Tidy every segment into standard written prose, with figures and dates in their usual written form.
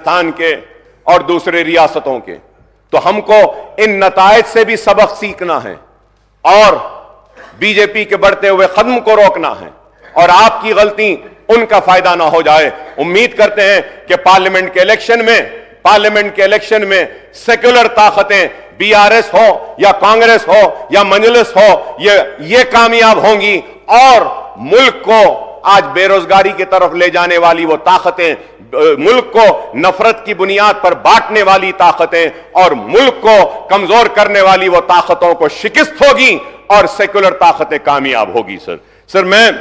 राजस्थान के और दूसरे रियासतों के, तो हमको इन नतायज से भी सबक सीखना है और बीजेपी के बढ़ते हुए कदम को रोकना है और आपकी गलती उनका फायदा ना हो जाए। उम्मीद करते हैं कि पार्लियामेंट के इलेक्शन में सेक्युलर ताकतें बीआरएस हो या कांग्रेस हो या मजलिस हो ये कामयाब होंगी और मुल्क को आज बेरोजगारी की तरफ ले जाने वाली वो ताकतें, मुल्क को नफरत की बुनियाद पर बांटने वाली ताकतें और मुल्क को कमजोर करने वाली वो ताकतों को शिकस्त होगी और सेक्युलर ताकतें कामयाब होगी। सर मैं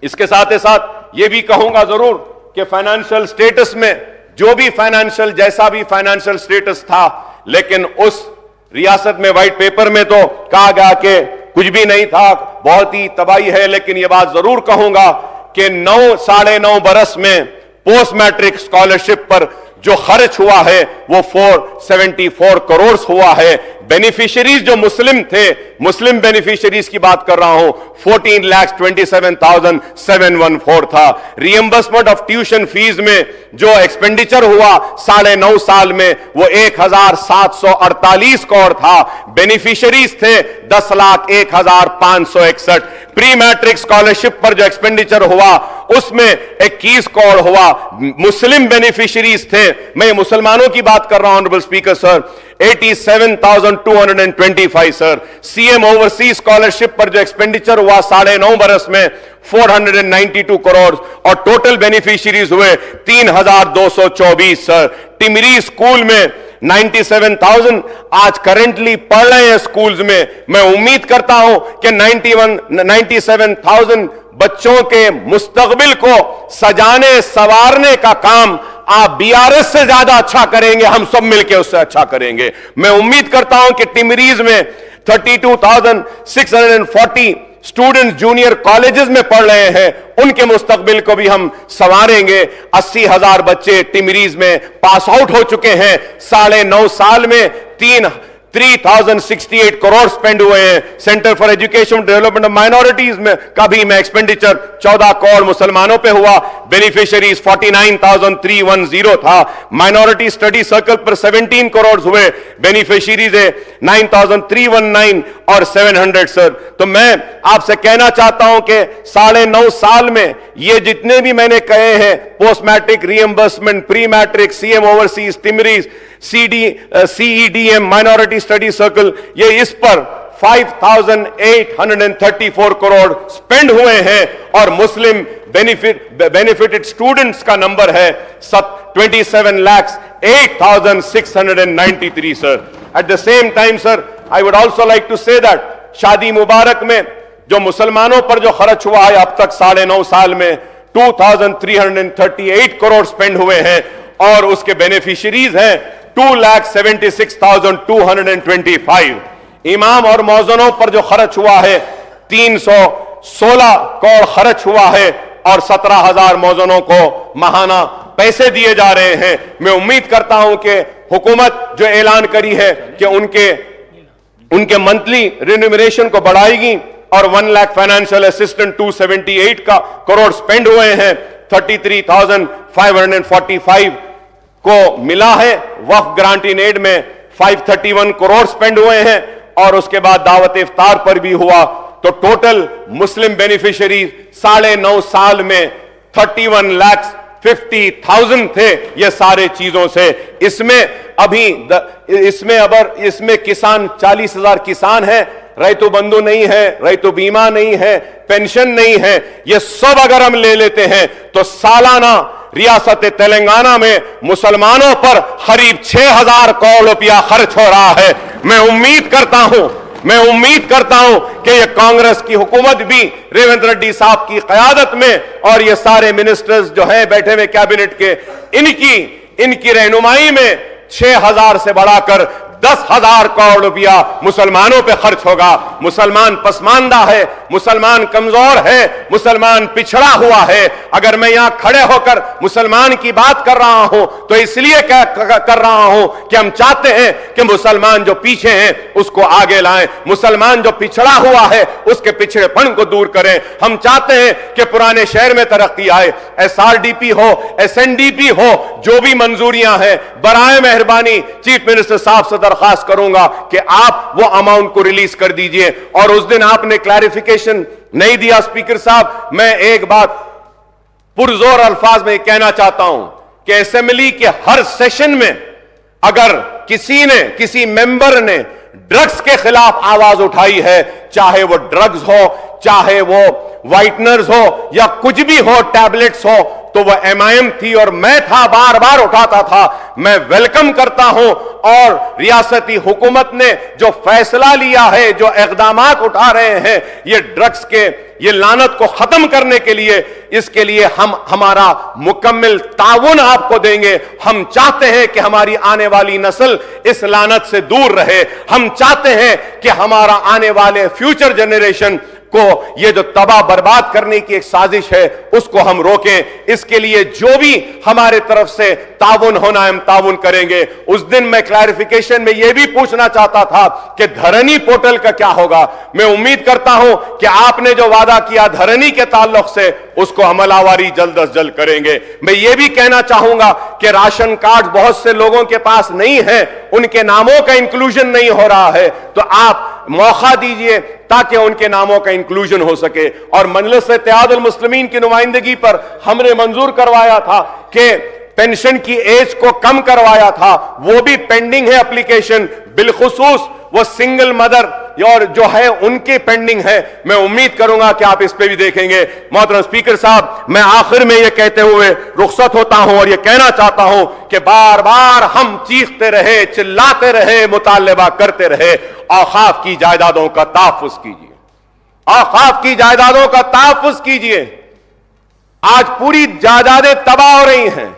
इसके साथ ही साथ ये भी कहूंगा जरूर कि फाइनेंशियल स्टेटस में जैसा भी फाइनेंशियल स्टेटस था, लेकिन उस रियासत में व्हाइट पेपर में तो कहा गया कि कुछ भी नहीं था, बहुत ही तबाही है। लेकिन यह बात जरूर कहूंगा कि 9-9.5 बरस में पोस्ट मैट्रिक स्कॉलरशिप पर जो खर्च हुआ है वो 474 करोड़ हुआ है। बेनिफिशियरीज जो मुस्लिम थे, मुस्लिम बेनिफिशियरीज की बात कर रहा हूं, 14,27,714 था। रीएम्बर्समेंट ऑफ ट्यूशन फीस में जो एक्सपेंडिचर हुआ 9.5 साल में वो 1,748 करोड़ था। बेनिफिशियरीज थे 10,01,561। प्री मैट्रिक स्कॉलरशिप पर जो एक्सपेंडिचर हुआ उसमें 21 करोड़ हुआ। मुस्लिम बेनिफिशियरीज थे, मैं मुसलमानों की बात कर रहा हूं honourable speaker sir, 87,225 sir. CM overseas scholarship पर जो एक्सपेंडिचर हुआ 9.5 बरस में 492 करोड़ और टोटल बेनिफिशियरीज हुए 3,224 सर। टिमरी स्कूल में 97,000 आज करेंटली पढ़ रहे हैं स्कूल्स में। मैं उम्मीद करता हूं कि 97,000 बच्चों के मुस्तकबिल को सजाने संवारने का काम आप बीआरएस से ज्यादा अच्छा करेंगे, हम सब मिलकर उससे अच्छा करेंगे। मैं उम्मीद करता हूं कि टिमरीज में 32,640 स्टूडेंट्स जूनियर कॉलेजेस में पढ़ रहे हैं, उनके मुस्तकबिल को भी हम संवारेंगे। 80,000 बच्चे टिमरीज में पास आउट हो चुके हैं। 9.5 साल में 3,068 करोड़ स्पेंड हुए हैं। Centre for education development of minorities में का भी में एक्सपेंडिचर 14 करोड़ मुसलमानों पे हुआ। बेनिफिशियरीज 49,310 था। माइनॉरिटी स्टडी सर्कल पर 17 करोड़ हुए। बेनिफिशियरीज है 9,319 और 700 सर। तो मैं आपसे कहना चाहता हूं कि 9.5 साल में ये जितने भी मैंने कहे हैं, post matric reimbursement, pre matric, CM overseas, टिमरीज, CEDM, माइनॉरिटी स्टडी सर्कल, ये इस पर 5,834 करोड़ स्पेंड हुए हैं और मुस्लिम बेनिफिटेड स्टूडेंट्स का नंबर है 27,08,693 sir. At the same time sir, I would also like to say that Shaadi Mubarak में जो मुसलमानों पर जो खर्च हुआ है अब तक 9.5 साल में 2,338 करोड़ स्पेंड हुए हैं और उसके बेनिफिशियरीज हैं 2,76,225। इमाम और मौज़नों पर जो खर्च हुआ है 316 करोड़ खर्च हुआ है और 17,000 मौज़नों को माहाना पैसे दिए जा रहे हैं। मैं उम्मीद करता हूं कि हुकूमत जो ऐलान करी है कि उनके मंथली रिन्यूमरेशन को बढ़ाएगी और 1 lakh financial assistant 278 crore spend हुए हैं। 33,545 को मिला है। वक्फ ग्रांट इन एड में 531 करोड़ स्पेंड हुए हैं और उसके बाद दावत इफ्तार पर भी हुआ। तो टोटल मुस्लिम बेनिफिशियरी 9.5 साल में 31,50,000 थे ये सारे चीजों से। इसमें किसान 40,000 किसान है, रैतु बंधु नहीं है, रैतु बीमा नहीं है, पेंशन नहीं है। ये सब अगर हम ले लेते हैं तो सालाना रियासत तेलंगाना में मुसलमानों पर करीब 6,000 करोड़ रुपया खर्च हो रहा है। मैं उम्मीद करता हूं कि ये कांग्रेस की हुकूमत भी रेवंत रेड्डी साहब की क़यादत में और ये सारे मिनिस्टर्स जो हैं बैठे हुए कैबिनेट के, इनकी रहनुमाई में 6,000 से बढ़ाकर 10,000 करोड़ रुपया मुसलमानों पे खर्च होगा। मुसलमान पसमानदा है, मुसलमान कमजोर है, मुसलमान पिछड़ा हुआ है। अगर मैं यहां खड़े होकर मुसलमान की बात कर रहा हूं तो इसलिए कर रहा हूं कि हम चाहते हैं कि मुसलमान जो पीछे हैं उसको आगे लाएं, मुसलमान जो पिछड़ा हुआ है उसके पिछड़ेपन को दूर करें। हम चाहते हैं कि पुराने शहर में तरक्की आए, एसआरडीपी हो, एसएनडीपी हो, जो भी मंजूरियां हैं, बराए मेहरबानी चीफ मिनिस्टर साहब से दरखास्त करूंगा कि आप वो अमाउंट को रिलीज कर दीजिए। और उस दिन आपने क्लैरिफिकेशन नहीं दिया स्पीकर साहब। मैं एक बात पुरजोर अल्फाज में कहना चाहता हूं कि असेंबली के हर सेशन में अगर किसी मेंबर ने ड्रग्स के खिलाफ आवाज उठाई है, चाहे वो ड्रग्स हो, चाहे वो व्हाइटनर्स हो, या कुछ भी हो, टैबलेट्स हो, तो वह एमआईएम थी और मैं था, बार बार उठाता था। मैं वेलकम करता हूं और रियासती हुकूमत ने जो फैसला लिया है, जो इक़दामात उठा रहे हैं ये ड्रग्स के ये लानत को खत्म करने के लिए, इसके लिए हम हमारा मुकम्मल ताउन आपको देंगे। हम चाहते हैं कि हमारी आने वाली नस्ल इस लानत से दूर रहे। हम चाहते हैं कि हमारा आने वाले फ्यूचर जनरेशन को ये जो तबाह बर्बाद करने की एक साजिश है उसको हम रोकें। इसके लिए जो भी हमारे तरफ से ताउन होना है हम ताउन करेंगे। उस दिन मैं क्लैरिफिकेशन में यह भी पूछना चाहता था कि धरनी पोर्टल का क्या होगा। मैं उम्मीद करता हूं कि आपने जो वादा किया धरनी के ताल्लुक से उसको अमलावारी जल्द अज जल्द करेंगे। मैं ये भी कहना चाहूंगा कि राशन कार्ड बहुत से लोगों के पास नहीं है, उनके नामों का इंक्लूजन नहीं हो रहा है, तो आप मौका दीजिए ताकि उनके नामों का इंक्लूजन हो सके। और मजलिस इत्तेहादुल मुस्लिमीन की नुमाइंदगी पर हमने मंजूर करवाया था कि पेंशन की एज को कम करवाया था, वो भी पेंडिंग है एप्लीकेशन, बिलखुसूस वो सिंगल मदर और जो है उनके पेंडिंग है। मैं उम्मीद करूंगा कि आप इस पे भी देखेंगे। मोहतरम स्पीकर साहब, मैं आखिर में यह कहते हुए रुखसत होता हूं और यह कहना चाहता हूं कि बार बार हम चीखते रहे, चिल्लाते रहे, मुतालबा करते रहे, औकाफ की जायदादों का तहफ्फुज कीजिए, औकाफ की जायदादों का तहफ्फुज कीजिए। आज पूरी जायदादें तबाह हो रही हैं,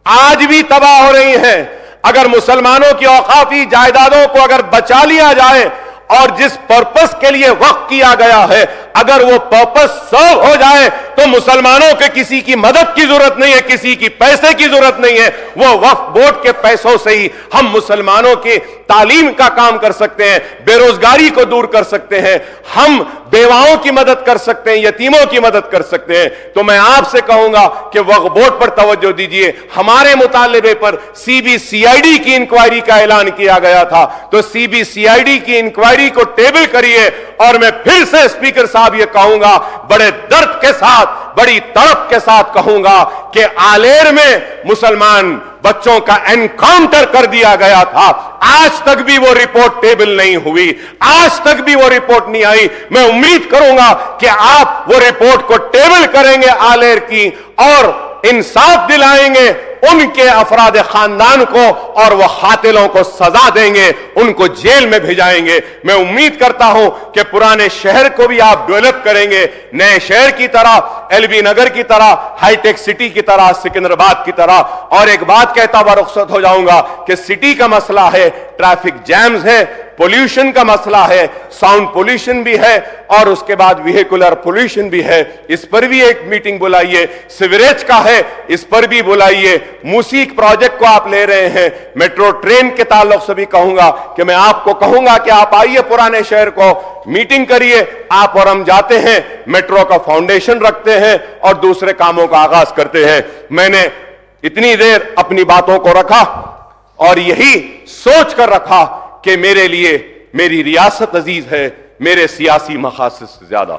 आज भी तबाह हो रही हैं। अगर मुसलमानों की औकाफी जायदादों को अगर बचा लिया जाए और जिस पर्पस के लिए वक्फ किया गया है, अगर वो पर्पस सर्व हो जाए तो मुसलमानों के किसी की मदद की जरूरत नहीं है, किसी की पैसे की जरूरत नहीं है। वो वक्फ बोर्ड के पैसों से ही हम मुसलमानों की तालीम का काम कर सकते हैं, बेरोजगारी को दूर कर सकते हैं, हम बेवाओं की मदद कर सकते हैं, यतीमों की मदद कर सकते हैं। तो मैं आपसे कहूंगा कि वक्फ बोर्ड पर तवज्जो दीजिए। हमारे मुतालिबे पर सीबीसीआईडी की इंक्वायरी का ऐलान किया गया था, तो सीबीसीआईडी की इंक्वायरी को टेबल करिए। और मैं फिर से स्पीकर साहब ये कहूंगा, बड़े दर्द के साथ, बड़ी तड़प के साथ कहूंगा कि आलेर में मुसलमान बच्चों का एनकाउंटर कर दिया गया था, आज तक भी वो रिपोर्ट टेबल नहीं हुई, आज तक भी वो रिपोर्ट नहीं आई। मैं उम्मीद करूंगा कि आप वो रिपोर्ट को टेबल करेंगे आलेर की और इंसाफ दिलाएंगे उनके अफराद खानदान को और वह कातिलों को सजा देंगे, उनको जेल में भेजाएंगे। मैं उम्मीद करता हूं कि पुराने शहर को भी आप डेवलप करेंगे, नए शहर की तरह, एलबी नगर की तरह, हाईटेक सिटी की तरह, सिकंदराबाद की तरह। और एक बात कहता हुआ रुखसत हो जाऊंगा कि सिटी का मसला है, ट्रैफिक जैम्स है, पोल्यूशन का मसला है, साउंड पोल्यूशन भी है और उसके बाद व्हीकुलर पोल्यूशन भी है। इस पर भी एक मीटिंग बुलाइए। सिवरेज का है, इस पर भी बुलाइए। मूसीक प्रोजेक्ट को आप ले रहे हैं, मेट्रो ट्रेन के ताल्लुक से भी कहूंगा कि मैं आपको कहूंगा कि आप आइए पुराने शहर को, मीटिंग करिए। आप और हम जाते हैं, मेट्रो का फाउंडेशन रखते हैं और दूसरे कामों का आगाज करते हैं। मैंने इतनी देर अपनी बातों को रखा और यही सोच कर रखा कि मेरे लिए मेरी रियासत अजीज है मेरे सियासी मकासद से ज्यादा।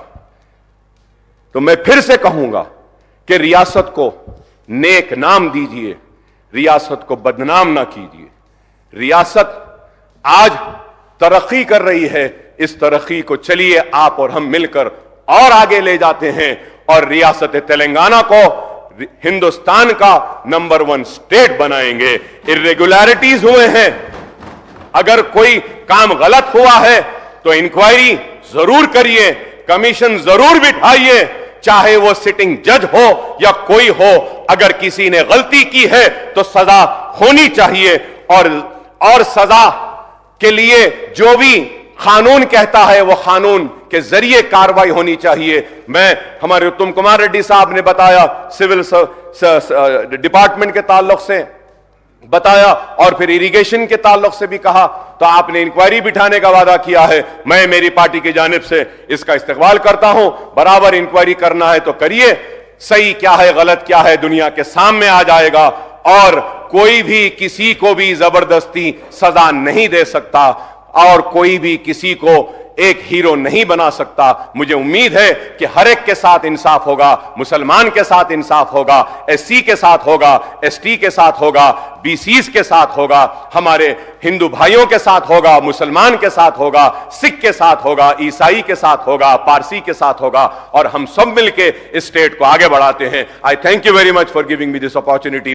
तो मैं फिर से कहूंगा कि रियासत को नेक नाम दीजिए, रियासत को बदनाम ना कीजिए। रियासत आज तरक्की कर रही है, इस तरक्की को चलिए आप और हम मिलकर और आगे ले जाते हैं और रियासत तेलंगाना को हिंदुस्तान का नंबर 1 स्टेट बनाएंगे। इर्रेगुलरिटीज हुए हैं, अगर कोई काम गलत हुआ है तो इंक्वायरी जरूर करिए, कमीशन जरूर बिठाइए, चाहे वो सिटिंग जज हो या कोई हो। अगर किसी ने गलती की है तो सजा होनी चाहिए और सजा के लिए जो भी قانون کہتا ہے وہ قانون کے ذریعے کاروائی ہونی چاہیے. میں ہمارے اتم کمار ریڈی صاحب نے بتایا سول ڈپارٹمنٹ کے تعلق سے بتایا اور پھر اریگیشن کے تعلق سے بھی کہا, تو آپ نے انکوائری بٹھانے کا وعدہ کیا ہے. میں میری پارٹی کی جانب سے اس کا استقبال کرتا ہوں. برابر انکوائری کرنا ہے تو کریے, صحیح کیا ہے غلط کیا ہے دنیا کے سامنے آ جائے گا, اور کوئی بھی کسی کو بھی زبردستی سزا نہیں دے سکتا, اور کوئی بھی کسی کو ایک ہیرو نہیں بنا سکتا. مجھے امید ہے کہ ہر ایک کے ساتھ انصاف ہوگا, مسلمان کے ساتھ انصاف ہوگا, ایس سی کے ساتھ ہوگا, ایس ٹی کے ساتھ ہوگا, بی سیز کے ساتھ ہوگا, ہمارے ہندو بھائیوں کے ساتھ ہوگا, مسلمان کے ساتھ ہوگا, سکھ کے ساتھ ہوگا, عیسائی کے ساتھ ہوگا, پارسی کے ساتھ ہوگا, اور ہم سب مل کے اس اسٹیٹ کو آگے بڑھاتے ہیں. I thank you very much for giving me this opportunity.